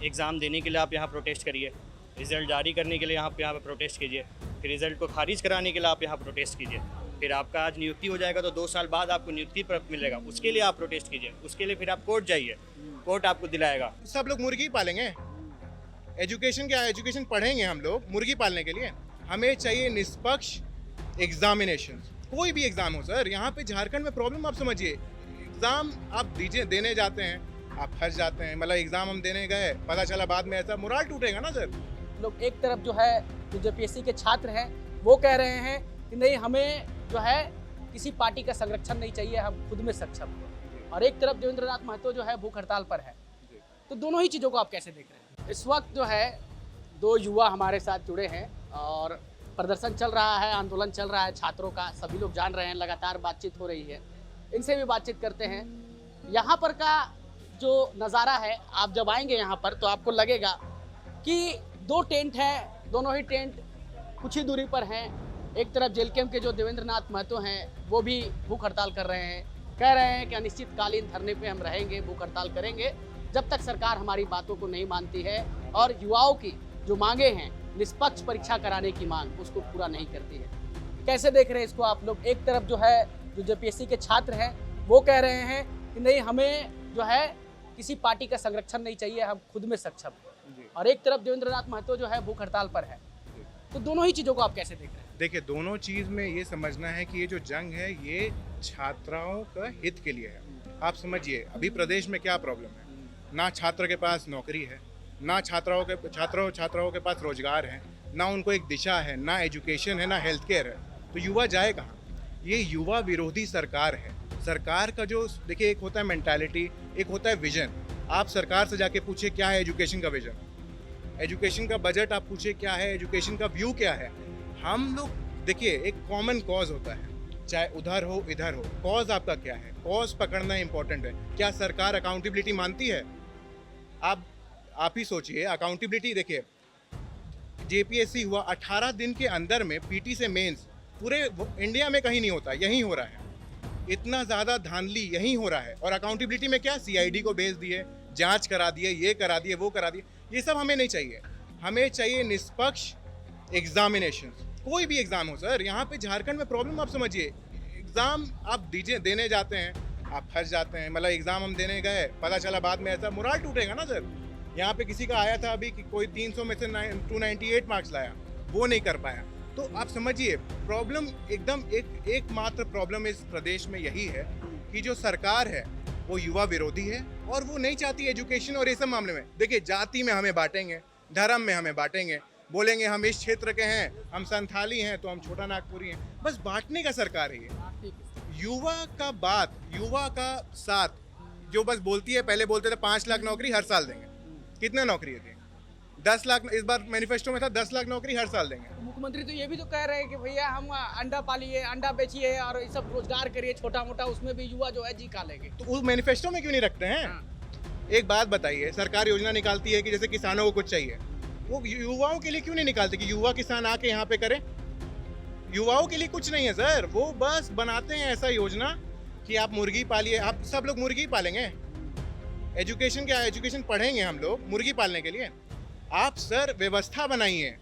Exam देने के लिए आप यहाँ प्रोटेस्ट करिए, रिज़ल्ट जारी करने के लिए आप यहाँ पे प्रोटेस्ट कीजिए, फिर रिज़ल्ट को खारिज कराने के लिए आप यहाँ प्रोटेस्ट कीजिए, फिर आपका आज नियुक्ति हो जाएगा तो 2 साल बाद आपको नियुक्ति पत्र मिलेगा, उसके लिए आप प्रोटेस्ट कीजिए, उसके लिए फिर आप कोर्ट जाइए, कोर्ट आपको दिलाएगा। सब लोग मुर्गी पालेंगे। एजुकेशन क्या है? एजुकेशन पढ़ेंगे हम लोग मुर्गी पालने के लिए। हमें चाहिए निष्पक्ष एग्जामिनेशन, कोई भी एग्जाम हो सर। यहाँ पे झारखंड में प्रॉब्लम आप समझिए, एग्जाम आप दीजिए, देने जाते हैं, आप फंस जाते हैं। मतलब एग्जाम हम देने गए, पता चला बाद में, ऐसा मोराल टूटेगा ना सर। लोग एक तरफ जो है जो जेपीएससी के छात्र हैं वो कह रहे हैं कि नहीं, हमें जो है किसी पार्टी का संरक्षण नहीं चाहिए, हम खुद में सक्षम हैं। और एक तरफ देवेंद्र नाथ महतो जो है भूख हड़ताल पर है। तो दोनों ही चीज़ों को आप कैसे देख रहे हैं? इस वक्त जो है 2 युवा हमारे साथ जुड़े हैं और प्रदर्शन चल रहा है, आंदोलन चल रहा है छात्रों का, सभी लोग जान रहे हैं, लगातार बातचीत हो रही है। इनसे भी बातचीत करते हैं। यहाँ पर का जो नज़ारा है, आप जब आएंगे यहाँ पर तो आपको लगेगा कि 2 टेंट हैं, दोनों ही टेंट कुछ ही दूरी पर हैं। एक तरफ जेल कैंप के जो देवेंद्र नाथ महतो हैं वो भी भूख हड़ताल कर रहे हैं, कह रहे हैं कि अनिश्चितकालीन धरने पे हम रहेंगे, भूख हड़ताल करेंगे जब तक सरकार हमारी बातों को नहीं मानती है और युवाओं की जो मांगे हैं, निष्पक्ष परीक्षा कराने की मांग, उसको पूरा नहीं करती है। कैसे देख रहे हैं इसको आप लोग? एक तरफ जो है जो जेपीएससी के छात्र हैं वो कह रहे हैं कि नहीं, हमें जो है किसी पार्टी का संरक्षण नहीं चाहिए, हम खुद में सक्षम हैं। और एक तरफ देवेंद्र नाथ महतो जो है भूख हड़ताल पर है। तो दोनों ही चीज़ों को आप कैसे देख रहे हैं? देखिए, दोनों चीज़ में ये समझना है कि ये जो जंग है ये छात्राओं का हित के लिए है। आप समझिए अभी प्रदेश में क्या प्रॉब्लम है। ना छात्र के पास नौकरी है, ना छात्राओं के पास रोजगार है, ना उनको एक दिशा है, ना एजुकेशन है, ना हेल्थ केयर है। तो युवा जाए कहाँ? ये युवा विरोधी सरकार है। सरकार का जो देखिए, एक होता है मेंटालिटी, एक होता है विजन। आप सरकार से जाके पूछिए क्या है एजुकेशन का विजन, एजुकेशन का बजट आप पूछिए क्या है, एजुकेशन का व्यू क्या है। हम लोग देखिए, एक कॉमन कॉज होता है, चाहे उधर हो इधर हो, कॉज आपका क्या है, कॉज पकड़ना इंपॉर्टेंट है। क्या सरकार अकाउंटेबिलिटी मानती है? आप ही सोचिए, अकाउंटेबिलिटी देखिए, जेपीएससी हुआ 18 दिन के अंदर में, पीटी से मेंस पूरे इंडिया में कहीं नहीं होता, यहीं हो रहा है। इतना ज़्यादा धांधली यहीं हो रहा है। और अकाउंटेबिलिटी में क्या, सीआईडी को भेज दिए, जांच करा दिए, ये करा दिए, वो करा दिए। ये सब हमें नहीं चाहिए। हमें चाहिए निष्पक्ष एग्जामिनेशन, कोई भी एग्जाम हो सर। यहाँ पे झारखंड में प्रॉब्लम आप समझिए, एग्जाम आप दीजिए, देने जाते हैं, आप फंस जाते हैं। मतलब एग्जाम हम देने गए, पता चला बाद में, ऐसा मोराल टूटेगा ना सर। यहाँ पे किसी का आया था अभी कि कोई 300 में से 298 मार्क्स लाया, वो नहीं कर पाया। तो आप समझिए प्रॉब्लम एकदम एकमात्र प्रॉब्लम इस प्रदेश में यही है कि जो सरकार है वो युवा विरोधी है और वो नहीं चाहती एजुकेशन और ये सब मामले में। देखिए, जाति में हमें बांटेंगे, धर्म में हमें बांटेंगे, बोलेंगे हम इस क्षेत्र के हैं, हम संथाली हैं तो हम छोटा नागपुरी हैं। बस बांटने का सरकार है ये। युवा का बात, युवा का साथ जो बस बोलती है, पहले बोलते थे 5 लाख नौकरी हर साल देंगे। कितने नौकरी है? 10 लाख। इस बार मैनिफेस्टो में था 10 लाख नौकरी हर साल देंगे। मुख्यमंत्री तो ये भी तो कह रहे हैं कि भैया हम अंडा पालिए, अंडा बेचिए और ये सब रोजगार करिए छोटा मोटा, उसमें भी युवा जो है जी खा लेंगे। तो उस मैनिफेस्टो में क्यों नहीं रखते हैं? एक बात बताइए, सरकार योजना निकालती है कि जैसे किसानों को कुछ चाहिए, वो युवाओं के लिए क्यों नहीं निकालते कि युवा किसान आके यहाँ पे करें? युवाओं के लिए कुछ नहीं है सर, वो बस बनाते हैं ऐसा योजना कि आप मुर्गी पालिए, आप सब लोग मुर्गी पालेंगे। एजुकेशन क्या है? एजुकेशन पढ़ेंगे हम लोग मुर्गी पालने के लिए। आप सर व्यवस्था बनाइए।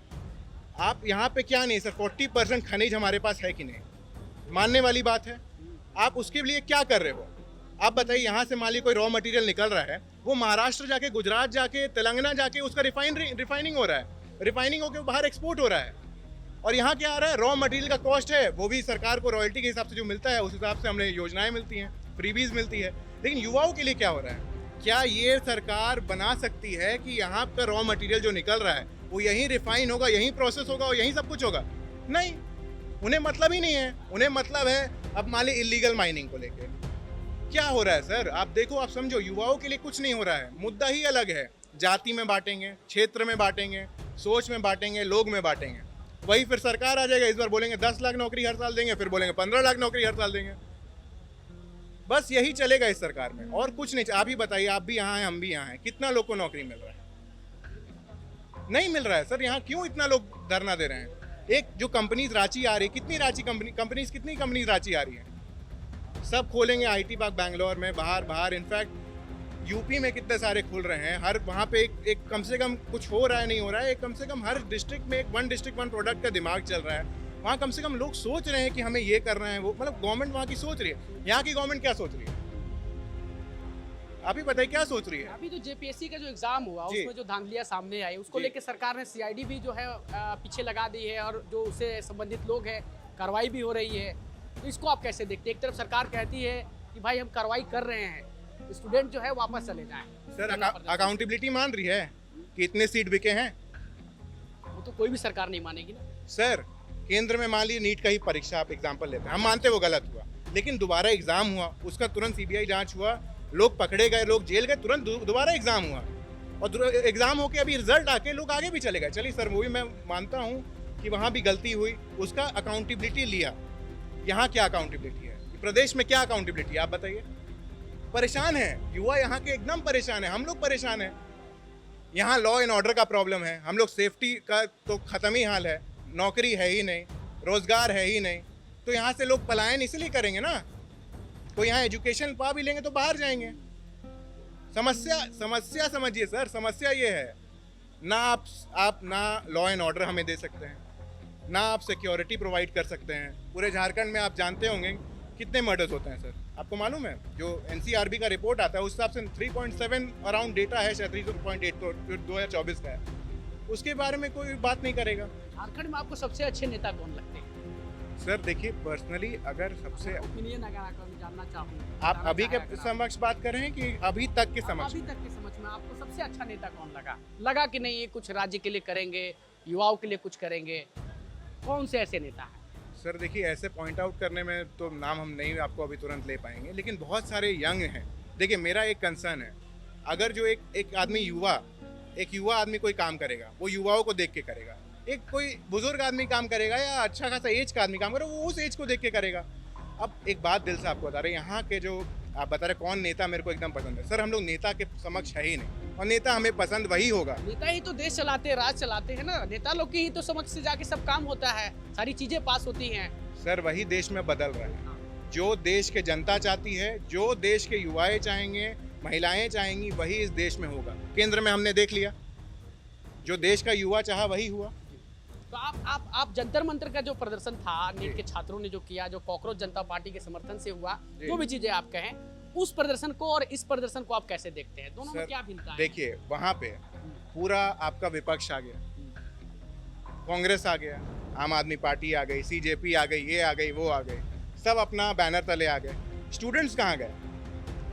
आप यहाँ पे क्या नहीं सर, 40% खनिज हमारे पास है कि नहीं, मानने वाली बात है। आप उसके लिए क्या कर रहे हो? आप बताइए, यहाँ से मान लीजिए कोई रॉ मटेरियल निकल रहा है, वो महाराष्ट्र जाके, गुजरात जाके, तेलंगाना जाके उसका रिफाइनिंग हो रहा है, रिफाइनिंग होकर बाहर एक्सपोर्ट हो रहा है। और यहाँ क्या आ रहा है, रॉ मटेरियल का कॉस्ट है, वो भी सरकार को रॉयल्टी के हिसाब से जो मिलता है, उस हिसाब से हमें योजनाएं मिलती हैं, फ्रीबीज मिलती है। लेकिन युवाओं के लिए क्या हो रहा है? क्या ये सरकार बना सकती है कि यहाँ का रॉ मटेरियल जो निकल रहा है वो यहीं रिफाइन होगा, यहीं प्रोसेस होगा और यहीं सब कुछ होगा? नहीं, उन्हें मतलब ही नहीं है। उन्हें मतलब है अब मान ली इलीगल माइनिंग को लेके क्या हो रहा है सर। आप देखो, आप समझो, युवाओं के लिए कुछ नहीं हो रहा है। मुद्दा ही अलग है, जाति में बांटेंगे, क्षेत्र में बांटेंगे, सोच में बांटेंगे, लोग में बांटेंगे। वही फिर सरकार आ जाएगा, इस बार बोलेंगे 10 लाख नौकरी हर साल देंगे, फिर बोलेंगे 15 लाख नौकरी हर साल देंगे। बस यही चलेगा इस सरकार में और कुछ नहीं। आप ही बताइए, आप भी यहाँ हैं, हम भी यहाँ हैं, कितना लोग को नौकरी मिल रहा है? नहीं मिल रहा है सर। यहाँ क्यों इतना लोग धरना दे रहे हैं? एक जो कंपनीज रांची आ रही, कितनी रांची कितनी कंपनीज रांची आ रही है? सब खोलेंगे आईटी पार्क बैंगलोर में, बाहर। इनफैक्ट यूपी में कितने सारे खुल रहे हैं, हर वहाँ पे एक कम से कम कुछ हो रहा है नहीं हो रहा है, एक कम से कम हर डिस्ट्रिक्ट में एक वन डिस्ट्रिक्ट वन प्रोडक्ट का दिमाग चल रहा है। वहाँ कम से कम लोग सोच रहे हैं कि हमें ये करना है, वो मतलब गवर्नमेंट वहाँ की सोच रही है। यहाँ की गवर्नमेंट क्या सोच रही है, आप ही बताइए क्या सोच रही है? अभी जो जेपीएससी का जो एग्जाम हुआ जी। उसमें जो धांधलियां सामने आई उसको जी। लेकर सरकार ने सीआईडी भी जो है पीछे लगा दी है और जो उससे संबंधित लोग हैं कार्रवाई भी हो रही है। तो इसको आप कैसे देखते हैं? एक तरफ सरकार कहती है कि भाई हम कार्रवाई कर रहे हैं, स्टूडेंट जो है वापस चले जाएं। सर अकाउंटेबिलिटी मान रही है कि इतने सीट बिके हैं? वो तो कोई भी सरकार नहीं मानेगी ना। सर केंद्र में मान लीजिए नीट का ही परीक्षा आप एग्जाम्पल लेते हैं, हम मानते हैं वो गलत हुआ, लेकिन दोबारा एग्जाम हुआ, उसका तुरंत सीबीआई जांच हुआ, लोग पकड़े गए, लोग जेल गए, तुरंत दोबारा एग्जाम हुआ और एग्जाम होके अभी रिजल्ट आके लोग आगे भी चले गए। चलिए सर वो भी मैं मानता हूँ कि वहाँ भी गलती हुई, उसका अकाउंटेबिलिटी लिया। यहाँ क्या अकाउंटेबिलिटी है? प्रदेश में क्या अकाउंटेबिलिटी है आप बताइए? परेशान है युवा, यहाँ के एकदम परेशान है, हम लोग परेशान है। यहाँ लॉ एंड ऑर्डर का प्रॉब्लम है, हम लोग सेफ्टी का तो खत्म ही हाल है, नौकरी है ही नहीं, रोजगार है ही नहीं, तो यहाँ से लोग पलायन इसलिए करेंगे ना। तो यहाँ एजुकेशन पा भी लेंगे तो बाहर जाएंगे। समस्या समझिए सर, समस्या ये है ना आप ना लॉ एंड ऑर्डर हमें दे सकते हैं, ना आप सिक्योरिटी प्रोवाइड कर सकते हैं। पूरे झारखंड में आप जानते होंगे कितने मर्डर्स होते हैं सर, आपको मालूम है? जो एनसीआरबी का रिपोर्ट आता है उस हिसाब से 3.7 अराउंड डेटा है, शायद 3.8 तो 2024 का है, उसके बारे में कोई बात नहीं करेगा। झारखंड में आपको सबसे अच्छे नेता कौन लगते हैं? सर देखिए पर्सनली अगर सबसे ओपिनियन अगर आप जानना चाहूँ, आप अभी के समक्ष बात कर रहे हैं कि अभी तक के समक्ष? अभी तक के समझ में आपको सबसे अच्छा नेता कौन लगा कि नहीं ये कुछ राज्य के लिए करेंगे, युवाओं के लिए कुछ करेंगे, कौन से ऐसे नेता हैं? सर देखिए ऐसे पॉइंट आउट करने में तो नाम हम नहीं आपको अभी तुरंत ले पाएंगे, लेकिन बहुत सारे यंग हैं। देखिए मेरा एक कंसर्न है, अगर जो एक आदमी एक युवा आदमी कोई काम करेगा वो युवाओं को देख के करेगा, एक कोई बुजुर्ग आदमी काम करेगा या अच्छा खासा एज का आदमी काम करेगा वो उस एज को देख के करेगा। अब एक बात दिल से आपको बता रहे हैं, यहाँ के जो आप बता रहे कौन नेता मेरे को एकदम पसंद है, सर हम लोग नेता के समक्ष है ही नहीं, और नेता हमें पसंद वही होगा। नेता ही तो देश चलाते हैं, राज चलाते हैं ना, नेता लोग की ही तो समक्ष से जाके सब काम होता है, सारी चीजें पास होती हैं। सर वही देश में बदल रहा है, जो देश के जनता चाहती है, जो देश के युवाएं चाहेंगे, महिलाएं चाहेंगी, वही इस देश में होगा। केंद्र में हमने देख लिया, जो देश का युवा चाहा वही हुआ। तो आप जंतर मंतर का जो प्रदर्शन था नीट के छात्रों ने जो किया, जो कॉकरोच जनता पार्टी के समर्थन से हुआ, जो भी चीजें आप कहें, उस प्रदर्शन को और इस प्रदर्शन को आप कैसे देखते हैं? दोनों में क्या भिन्नता है? देखिए वहाँ पे पूरा आपका विपक्ष आ गया, कांग्रेस आ गया, आम आदमी पार्टी आ गई, सीजेपी आ गई, ये आ गई, वो आ गई, सब अपना बैनर तले आ गए। स्टूडेंट्स कहाँ गए?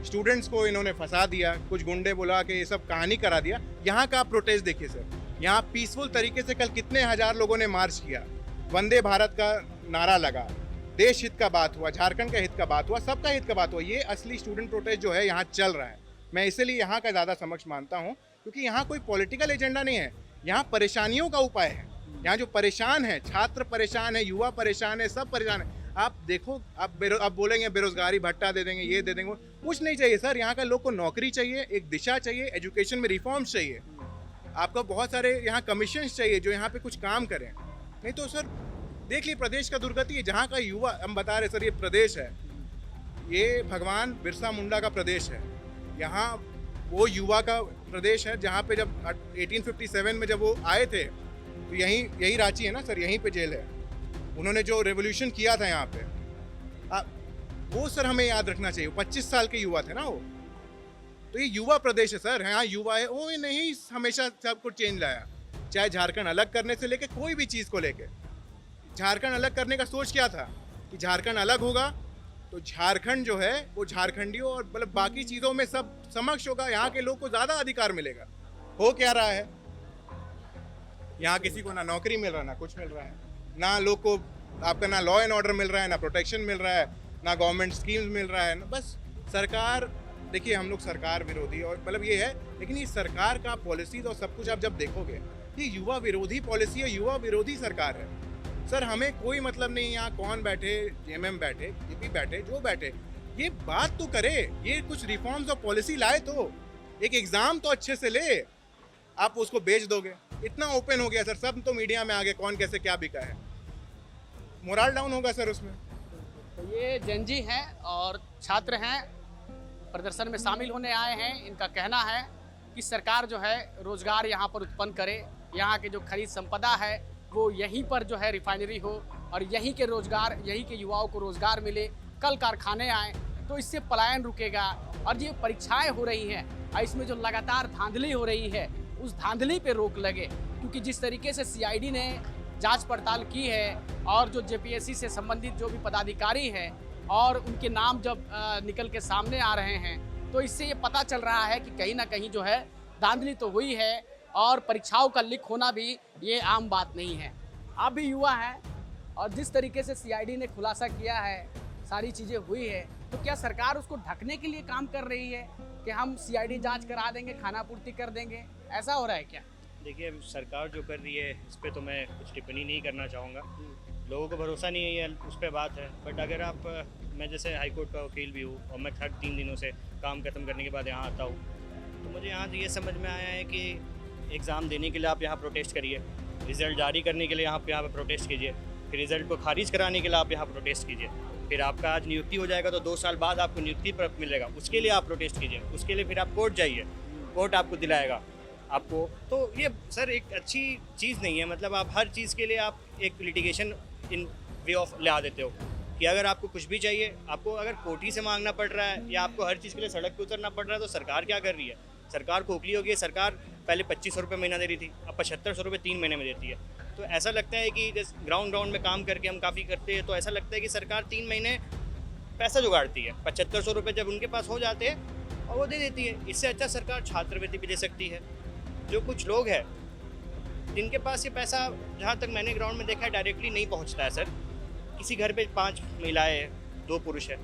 स्टूडेंट्स को इन्होंने फंसा दिया, कुछ गुंडे बुला के ये सब कहानी करा दिया। यहाँ का आप प्रोटेस्ट देखिए सर, यहाँ पीसफुल तरीके से कल कितने हजार लोगों ने मार्च किया, वंदे भारत का नारा लगा, देश हित का बात हुआ, झारखंड का हित का बात हुआ, सबका हित का बात हुआ। ये असली स्टूडेंट प्रोटेस्ट जो है यहाँ चल रहा है। मैं इसलिए यहाँ का ज़्यादा समक्ष मानता हूँ क्योंकि यहाँ कोई पॉलिटिकल एजेंडा नहीं है, यहाँ परेशानियों का उपाय है। यहाँ जो परेशान है, छात्र परेशान है, युवा परेशान है, सब परेशान है। आप देखो, आप बोलेंगे बेरोजगारी भत्ता दे देंगे, ये दे देंगे, कुछ नहीं चाहिए सर। यहाँ का लोग को नौकरी चाहिए, एक दिशा चाहिए, एजुकेशन में रिफॉर्म्स चाहिए, आपको बहुत सारे यहाँ कमीशंस चाहिए जो यहाँ पे कुछ काम करें। नहीं तो सर देख लीजिए प्रदेश का दुर्गति है, जहाँ का युवा, हम बता रहे सर ये प्रदेश है, ये भगवान बिरसा मुंडा का प्रदेश है। यहाँ वो युवा का प्रदेश है जहाँ पे जब 1857 में जब वो आए थे तो यही रांची है ना सर, यहीं पे जेल है। उन्होंने जो रेवोल्यूशन किया था यहाँ पे, वो सर हमें याद रखना चाहिए। 25 साल के युवा थे ना वो, तो ये युवा प्रदेश है सर, यहाँ युवा है। वो नहीं हमेशा सब कुछ चेंज लाया, चाहे झारखंड अलग करने से लेके कोई भी चीज़ को लेके। झारखंड अलग करने का सोच क्या था कि झारखंड अलग होगा तो झारखंड जो है वो झारखंडियों और मतलब बाकी चीज़ों में सब समक्ष होगा, यहाँ के लोग को ज़्यादा अधिकार मिलेगा। हो क्या रहा है, यहाँ किसी को ना नौकरी मिल रहा, ना कुछ मिल रहा है, ना लोग को आपका ना लॉ एंड ऑर्डर मिल रहा है, ना प्रोटेक्शन मिल रहा है, ना गवर्नमेंट स्कीम्स मिल रहा है, ना बस सरकार। देखिए हम लोग सरकार विरोधी और मतलब ये है, लेकिन ये सरकार का पॉलिसीज और सब कुछ आप जब देखोगे ये युवा विरोधी पॉलिसी है, युवा विरोधी सरकार है सर। हमें कोई मतलब नहीं यहाँ कौन बैठे, जेएमएम बैठे, जेपी बैठे, जो बैठे, ये बात तो करे, ये कुछ रिफॉर्म्स और पॉलिसी लाए, तो एक एग्जाम तो अच्छे से ले, आप उसको बेच दोगे। इतना ओपन हो गया सर, सब तो मीडिया में आ गए, कौन कैसे क्या बिका है, मोरल डाउन होगा सर उसमें। तो ये जेनजी हैं और छात्र हैं, प्रदर्शन में शामिल होने आए हैं। इनका कहना है कि सरकार जो है रोजगार यहाँ पर उत्पन्न करे, यहाँ के जो खनिज संपदा है वो यहीं पर जो है रिफाइनरी हो और यहीं के रोजगार, यहीं के युवाओं को रोजगार मिले, कल कारखाने आए तो इससे पलायन रुकेगा। और ये परीक्षाएं हो रही हैं और इसमें जो लगातार धांधली हो रही है उस धांधली पे रोक लगे, क्योंकि जिस तरीके से सीआईडी ने जांच पड़ताल की है और जो जेपीएससी से संबंधित जो भी पदाधिकारी हैं और उनके नाम जब निकल के सामने आ रहे हैं तो इससे ये पता चल रहा है कि कहीं ना कहीं जो है धांधली तो हुई है और परीक्षाओं का लीक होना भी ये आम बात नहीं है। आप भी युवा हैं और जिस तरीके से सीआईडी ने खुलासा किया है, सारी चीज़ें हुई है, तो क्या सरकार उसको ढकने के लिए काम कर रही है कि हम सीआईडी जांच करा देंगे, खाना पूर्ति कर देंगे, ऐसा हो रहा है क्या? देखिए, सरकार जो कर रही है इस पर तो मैं कुछ टिप्पणी नहीं करना चाहूँगा। लोगों को भरोसा नहीं है उस पर बात है। बट अगर आप, मैं जैसे हाई कोर्ट का वकील भी हूँ और मैं हर 3 दिनों से काम खत्म करने के बाद यहाँ आता हूँ, तो मुझे यहाँ ये समझ में आया है कि एग्ज़ाम देने के लिए आप यहाँ प्रोटेस्ट करिए, रिज़ल्ट जारी करने के लिए यहाँ पे प्रोटेस्ट कीजिए, फिर रिज़ल्ट को खारिज कराने के लिए आप यहाँ प्रोटेस्ट कीजिए, फिर आपका आज नियुक्ति हो जाएगा तो 2 साल बाद आपको नियुक्ति पत्र मिलेगा, उसके लिए आप प्रोटेस्ट कीजिए, उसके लिए फिर आप कोर्ट जाइए, कोर्ट आपको दिलाएगा आपको। तो ये सर एक अच्छी चीज़ नहीं है। मतलब आप हर चीज़ के लिए आप एक लिटिगेशन इन वे ऑफ ला देते हो कि अगर आपको कुछ भी चाहिए, आपको अगर कोर्ट ही से मांगना पड़ रहा है या आपको हर चीज़ के लिए सड़क पे उतरना पड़ रहा है, तो सरकार क्या कर रही है? सरकार खोखली होगी। सरकार पहले 2500 रुपये महीना दे रही थी, अब 7500 रुपये 3 महीने में देती है। तो ऐसा लगता है कि जैसे ग्राउंड में काम करके हम काफ़ी करते हैं, तो ऐसा लगता है कि सरकार 3 महीने पैसा जुगाड़ती है, 7500 रुपये जब उनके पास हो जाते हैं और वो दे देती है। इससे अच्छा सरकार छात्रवृत्ति भी दे सकती है। जो कुछ लोग हैं जिनके पास ये पैसा, जहाँ तक मैंने ग्राउंड में देखा है, डायरेक्टली नहीं पहुँचता है सर। किसी घर पे 5 महिलाएं 2 पुरुष हैं,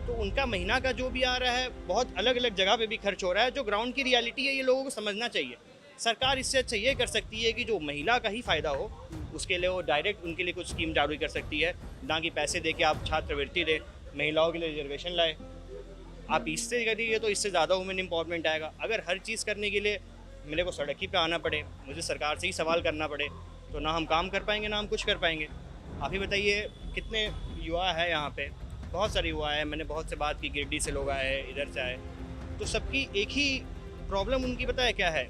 तो उनका महीना का जो भी आ रहा है बहुत अलग अलग जगह पे भी खर्च हो रहा है। जो ग्राउंड की रियलिटी है ये लोगों को समझना चाहिए। सरकार इससे अच्छा ये कर सकती है कि जो महिला का ही फ़ायदा हो उसके लिए वो डायरेक्ट उनके लिए कुछ स्कीम जारी कर सकती है, ना कि पैसे दे के आप छात्रवृत्ति दे, महिलाओं के लिए रिजर्वेशन लाए। आप इससे करिए तो इससे ज़्यादा वुमेन एम्पावरमेंट आएगा। अगर हर चीज़ करने के लिए मेरे को सड़क ही पे आना पड़े, मुझे सरकार से ही सवाल करना पड़े, तो ना हम काम कर पाएंगे ना हम कुछ कर पाएंगे। आप ही बताइए कितने युवा है यहाँ पे, बहुत सारे युवा है। मैंने बहुत से बात की, गिरडी से लोग आए, इधर से आए, तो सबकी एक ही प्रॉब्लम उनकी पता है क्या है?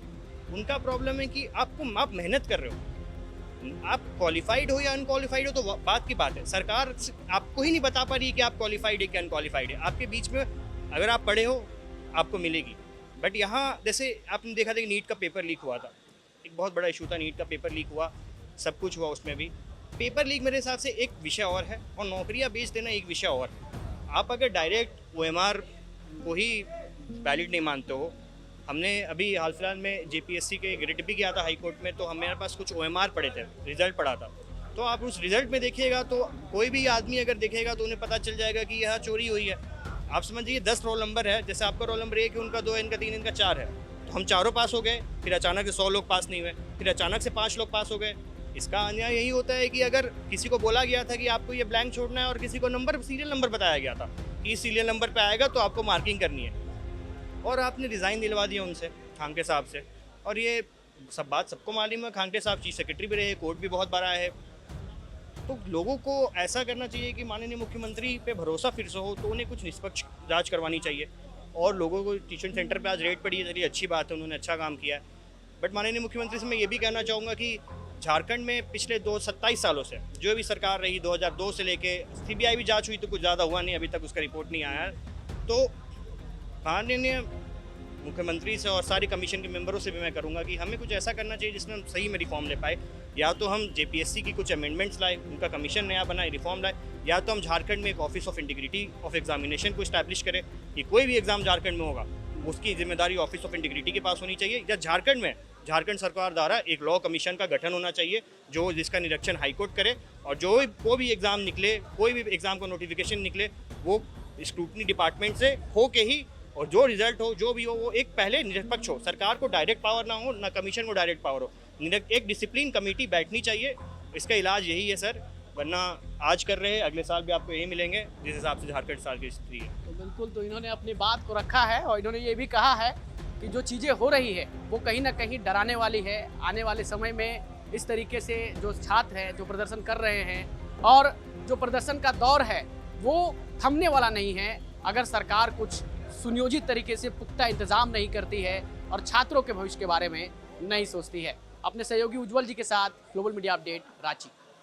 उनका प्रॉब्लम है कि आप मेहनत कर रहे हो, आप क्वालिफाइड हो या अनक्वालिफाइड हो तो बात की बात है। सरकार आपको ही नहीं बता पा रही है कि आप क्वालिफाइड है कि अनक्वालिफाइड है। आपके बीच में अगर आप पढ़े हो आपको मिलेगी। बट यहाँ जैसे आपने देखा था कि नीट का पेपर लीक हुआ था, एक बहुत बड़ा इशू था। नीट का पेपर लीक हुआ, सब कुछ हुआ, उसमें भी पेपर लीक मेरे हिसाब से एक विषय और है और नौकरियां बेच देना एक विषय और है। आप अगर डायरेक्ट OMR को ही वैलिड नहीं मानते हो, हमने अभी हाल फिलहाल में जेपीएससी के ग्रेड भी किया था हाई कोर्ट में, तो हमारे पास कुछ OMR पढ़े थे, रिजल्ट पढ़ा था। तो आप उस रिजल्ट में देखिएगा तो कोई भी आदमी अगर देखेगा तो उन्हें पता चल जाएगा कि यह चोरी हुई है। आप समझिए 10 रोल नंबर है, जैसे आपका रोल नंबर 1 है, उनका 2 है, इनका 3, इनका 4 है, तो हम चारों पास हो गए, फिर अचानक से 100 लोग पास नहीं हुए, फिर अचानक से 5 लोग पास हो गए। इसका अन्याय यही होता है कि अगर किसी को बोला गया था कि आपको ये ब्लैंक छोड़ना है और किसी को नंबर सीरियल नंबर बताया गया था कि इस सीरियल नंबर पे आएगा तो आपको मार्किंग करनी है, और आपने रिज़ाइन दिलवा दिया उनसे, खांगटे साहब से। और ये सब बात सबको मालूम है, खांगटे साहब चीफ सेक्रेटरी भी रहे, कोर्ट भी बहुत बड़ा है। तो लोगों को ऐसा करना चाहिए कि माननीय मुख्यमंत्री पे भरोसा फिर से हो, तो उन्हें कुछ निष्पक्ष जांच करवानी चाहिए। और लोगों को ट्यूशन सेंटर पे आज रेट पड़ी है, चलिए अच्छी बात है, उन्होंने अच्छा काम किया है। बट माननीय मुख्यमंत्री से मैं ये भी कहना चाहूँगा कि झारखंड में पिछले 27 सालों से जो भी सरकार रही, 2002 से लेके CBI भी जांच हुई तो कुछ ज़्यादा हुआ नहीं, अभी तक उसका रिपोर्ट नहीं आया। तो माननीय मुख्यमंत्री से और सारी कमीशन के मेंबरों से भी मैं करूंगा कि हमें कुछ ऐसा करना चाहिए जिसमें हम सही में रिफॉर्म ले पाए। या तो हम जेपीएससी की कुछ अमेंडमेंट्स लाए, उनका कमीशन नया बनाए, रिफॉर्म लाए, या तो हम झारखंड में एक office of integrity of examination को इस्टेब्लिश करें कि कोई भी एग्जाम झारखंड में होगा उसकी जिम्मेदारी ऑफिस ऑफ इंटीग्रिटी के पास होनी चाहिए। या झारखंड में झारखंड सरकार द्वारा एक लॉ कमीशन का गठन होना चाहिए जो जिसका निरीक्षण हाईकोर्ट करे, और जो कोई भी एग्ज़ाम निकले, कोई भी एग्ज़ाम का नोटिफिकेशन निकले, वो स्क्रूटनी डिपार्टमेंट से हो के ही, और जो रिजल्ट हो जो भी हो वो एक पहले निरपेक्ष हो, सरकार को डायरेक्ट पावर ना हो, ना कमीशन को डायरेक्ट पावर हो, एक डिसिप्लिन कमेटी बैठनी चाहिए। इसका इलाज यही है सर, वरना आज कर रहे हैं अगले साल भी आपको यही मिलेंगे जिस हिसाब से झारखंड साल की स्थिति है। तो बिल्कुल, तो इन्होंने अपनी बात को रखा है और इन्होंने ये भी कहा है कि जो चीज़ें हो रही है वो कहीं ना कहीं डराने वाली है। आने वाले समय में इस तरीके से जो छात्र हैं जो प्रदर्शन कर रहे हैं, और जो प्रदर्शन का दौर है वो थमने वाला नहीं है। अगर सरकार कुछ सुनियोजित तरीके से पुख्ता इंतजाम नहीं करती है और छात्रों के भविष्य के बारे में नहीं सोचती है। अपने सहयोगी उज्जवल जी के साथ ग्लोबल मीडिया अपडेट, रांची।